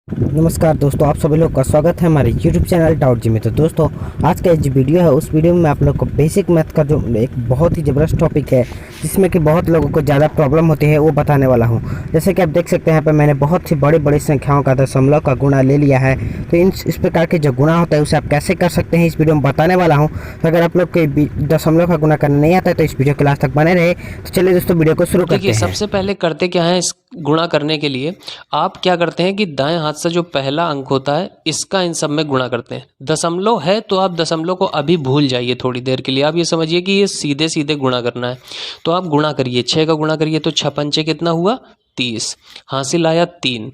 नमस्कार दोस्तों, आप सभी लोग का स्वागत है हमारे YouTube चैनल डाउट जी में। तो दोस्तों, आज का जो वीडियो है उस वीडियो में आप लोग को बेसिक मैथ का जो एक बहुत ही ज़बरदस्त टॉपिक है जिसमें कि बहुत लोगों को ज़्यादा प्रॉब्लम होती है वो बताने वाला हूं। जैसे कि आप देख सकते हैं यहाँ पे मैंने बहुत सी बड़ी बड़ी संख्याओं का दशमलव का गुणा ले लिया है। तो इस प्रकार के जो गुणा होता है उसे आप कैसे कर सकते हैं इस वीडियो में बताने वाला हूँ। तो अगर आप लोग के दशमलव का गुणा करना नहीं आता है तो इस वीडियो के लास्ट तक बने रहे। तो चलिए दोस्तों, वीडियो को शुरू करते देखिए, हैं। सबसे पहले करते क्या है, इस गुणा करने के लिए आप क्या करते हैं कि दाएं हाथ से जो पहला अंक होता है इसका इन सब में गुणा करते हैं। दशमलव है तो आप दशमलव को अभी भूल जाइए थोड़ी देर के लिए। आप ये समझिए कि ये सीधे सीधे गुणा करना है। तो आप गुणा करिए, 6 का गुणा करिए तो 6 पंचे कितना हुआ 30, हासिल आया 3।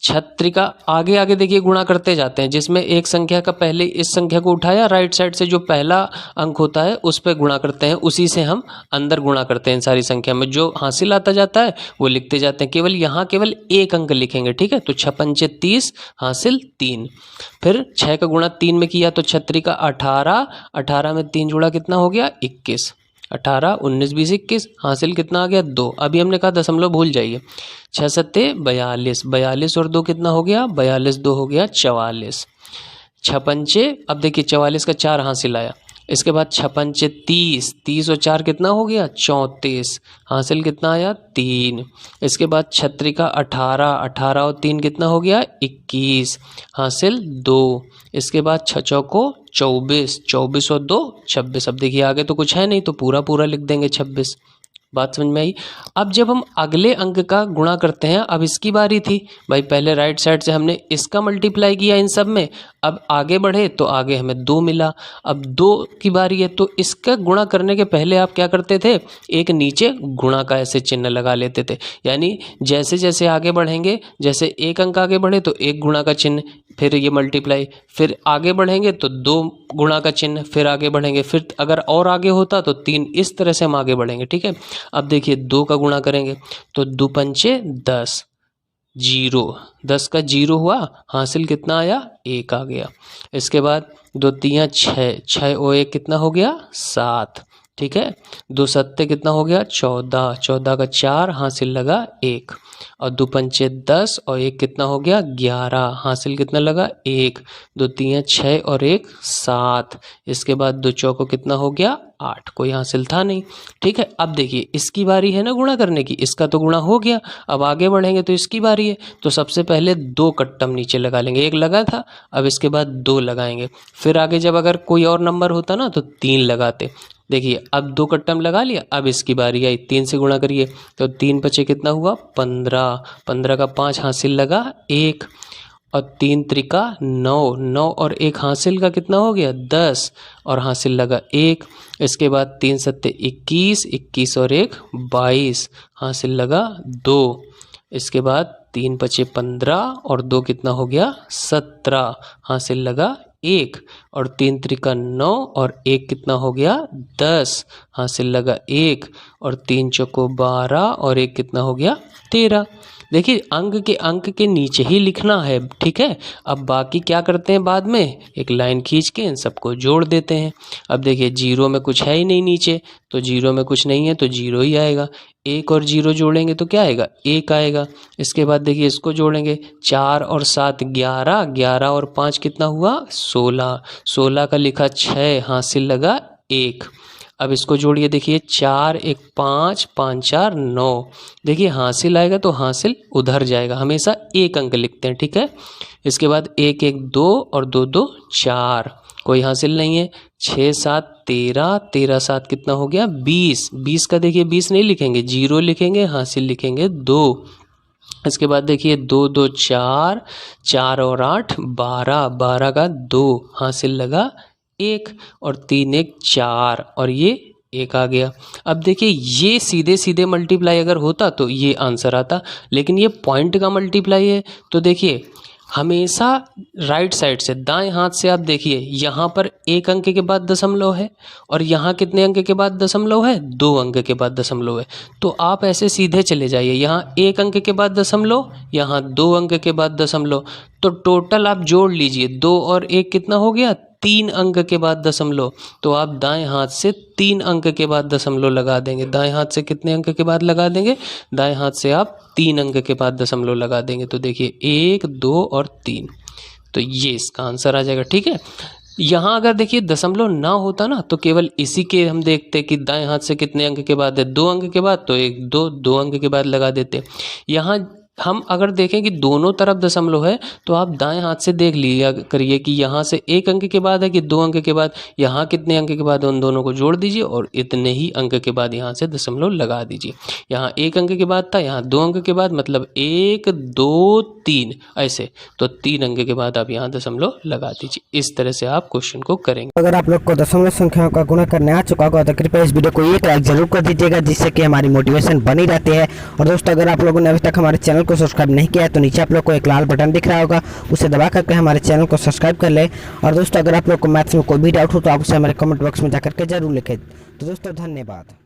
छत्रिका आगे आगे देखिए गुणा करते जाते हैं, जिसमें एक संख्या का पहले इस संख्या को उठाया, राइट साइड से जो पहला अंक होता है उस पर गुणा करते हैं, उसी से हम अंदर गुणा करते हैं। सारी संख्या में जो हासिल आता जाता है वो लिखते जाते हैं। केवल यहाँ केवल एक अंक लिखेंगे, ठीक है। तो 6 पंचे 30, हासिल 3। फिर 6 का गुणा 3 में किया तो छत्रिका 18, 18 में 3 जोड़ा कितना हो गया 21, 18, 19, 20, 21, हासिल कितना आ गया 2। अभी हमने कहा दशमलव भूल जाइए। 6 सत्ते 42, 42 और 2 कितना हो गया 42, 2 हो गया 44। 6 पंचे, अब देखिए 44 का 4 हासिल आया। इसके बाद 6 पंचे 30, 30 और 4 कितना हो गया 34, हासिल कितना आया 3। इसके बाद छत्रिका 18, 18 और 3 कितना हो गया 21, हासिल 2। इसके बाद 6 चौको 24, 24 और 2 26। अब देखिए आगे तो कुछ है नहीं तो पूरा पूरा लिख देंगे 26। बात समझ में आई। अब जब हम अगले अंक का गुणा करते हैं, अब इसकी बारी थी भाई, पहले राइट साइड से हमने इसका मल्टीप्लाई किया इन सब में। अब आगे बढ़े तो आगे हमें 2 मिला। अब 2 की बारी है तो इसका गुणा करने के पहले आप क्या करते थे, एक नीचे गुणा का ऐसे चिन्ह लगा लेते थे। यानी जैसे जैसे आगे बढ़ेंगे, जैसे एक अंक आगे बढ़े तो एक गुणा का चिन्ह, फिर ये मल्टीप्लाई, फिर आगे बढ़ेंगे तो 2 गुणा का चिन्ह, फिर आगे बढ़ेंगे, फिर अगर और आगे होता तो 3। इस तरह से हम आगे बढ़ेंगे, ठीक है। अब देखिए 2 का गुणा करेंगे तो 2 पंचे 10, 0, 10 का 0 हुआ, हासिल कितना आया 1 आ गया। इसके बाद 2 तियाँ 6, 6 और 1 कितना हो गया 7, ठीक है। 2 सत्ते कितना हो गया 14, 14 का 4, हासिल लगा 1। और 2 पंचे 10 और 1 कितना हो गया 11, हासिल कितना लगा 1। 2 तियाँ 6 और 1 7। इसके बाद 2 चौको कितना हो गया 8, कोई हासिल था नहीं, ठीक है। अब देखिए इसकी बारी है ना गुणा करने की, इसका तो गुणा हो गया। अब आगे बढ़ेंगे तो इसकी बारी है, तो सबसे पहले 2 कट्टम नीचे लगा लेंगे। 1 लगा था, अब इसके बाद 2 लगाएंगे। फिर आगे जब अगर कोई और नंबर होता ना तो 3 लगाते। देखिए अब 2 कट्टम लगा लिया, अब इसकी बारी आई, 3 से गुणा करिए तो 3 पचे कितना हुआ 15, 15 का 5 हासिल लगा 1। और 3 त्रिका 9, 9 और 1 हासिल का कितना हो गया 10 और हासिल लगा 1। इसके बाद 3 सत्ते 21, 21 और 1 22, हासिल लगा 2। इसके बाद 3 पचे 15 और 2 कितना हो गया 17, हासिल लगा 1। और 3 त्रिका 9 और 1 कितना हो गया 10, हासिल लगा 1। और 3 चौको 12 और 1 कितना हो गया 13। देखिए अंक के नीचे ही लिखना है, ठीक है। अब बाकी क्या करते हैं, बाद में एक लाइन खींच के इन सबको जोड़ देते हैं। अब देखिए 0 में कुछ है ही नहीं नीचे, तो 0 में कुछ नहीं है तो 0 ही आएगा। 1 और 0 जोड़ेंगे तो क्या आएगा 1 आएगा। इसके बाद देखिए इसको जोड़ेंगे 4 और 7 11, 11 और 5 कितना हुआ 16, 16 का लिखा 6, हासिल लगा 1। अब इसको जोड़िए, देखिए 4 1 5, 5 4 9। देखिए हासिल आएगा तो हासिल उधर जाएगा, हमेशा एक अंक लिखते हैं, ठीक है। इसके बाद 1 1 2 और 2 2 4, कोई हासिल नहीं है। 6 7 13, 13 7 कितना हो गया 20, 20 का देखिए 20 नहीं लिखेंगे, 0 लिखेंगे, हासिल लिखेंगे 2। इसके बाद देखिए 2 2 4, 4 और 8 12, 12 का 2, हासिल लगा 1। और 3 1 4 और ये 1 आ गया। अब देखिए ये सीधे सीधे मल्टीप्लाई अगर होता तो ये आंसर आता, लेकिन ये पॉइंट का मल्टीप्लाई है। तो देखिए हमेशा राइट साइड से, दाएं हाथ से आप देखिए यहाँ पर 1 अंक के बाद दशमलव है और यहाँ कितने अंक के बाद दशमलव है 2 अंक के बाद दशमलव है। तो आप ऐसे सीधे चले जाइए, यहाँ 1 अंक के बाद दशमलव, यहाँ 2 अंक के बाद दशमलव, तो टोटल आप जोड़ लीजिए 2 और 1 कितना हो गया 3 अंक के बाद दशमलव, तो आप दाएं हाथ से 3 अंक के बाद दशमलव लगा देंगे। दाएं हाथ से कितने अंक के बाद लगा देंगे? दाएं हाथ से आप 3 अंक के बाद दशमलव लगा देंगे। तो देखिए 1, 2 और 3, तो ये इसका आंसर आ जाएगा। ठीक है, यहाँ अगर देखिए दशमलव ना होता ना तो केवल इसी के हम देखते कि दाएं हाथ से कितने अंक के बाद है, 2 अंक के बाद, तो 1, 2, 2 अंक के बाद लगा देते। यहाँ हम अगर देखें कि दोनों तरफ दशमलव है तो आप दाएं हाथ से देख लिया करिए कि यहाँ से 1 अंक के बाद है कि 2 अंक के बाद, यहाँ कितने अंक के बाद, उन दोनों को जोड़ दीजिए और इतने ही अंक के बाद यहाँ से दशमलव लगा दीजिए। यहाँ 1 अंक के बाद था, यहाँ 2 अंक के बाद, मतलब 1, 2, 3 ऐसे, तो 3 अंक के बाद आप यहाँ दशमलव लगा दीजिए। इस तरह से आप क्वेश्चन को करेंगे। अगर आप लोग को दशमलव संख्याओं का गुणा करने आ चुका होगा तो कृपया इस वीडियो को एक लाइक जरूर कर दीजिएगा, जिससे कि हमारी मोटिवेशन बनी रहती है। और दोस्तों अगर आप लोगों ने अभी तक हमारे चैनल को सब्सक्राइब नहीं किया है तो नीचे आप लोग को एक लाल बटन दिख रहा होगा, उसे दबा करके हमारे चैनल को सब्सक्राइब कर ले। और दोस्तों अगर आप लोग को मैथ्स में कोई भी डाउट हो तो आप उसे हमारे कमेंट बॉक्स में जाकर के जरूर लिखें। तो दोस्तों धन्यवाद।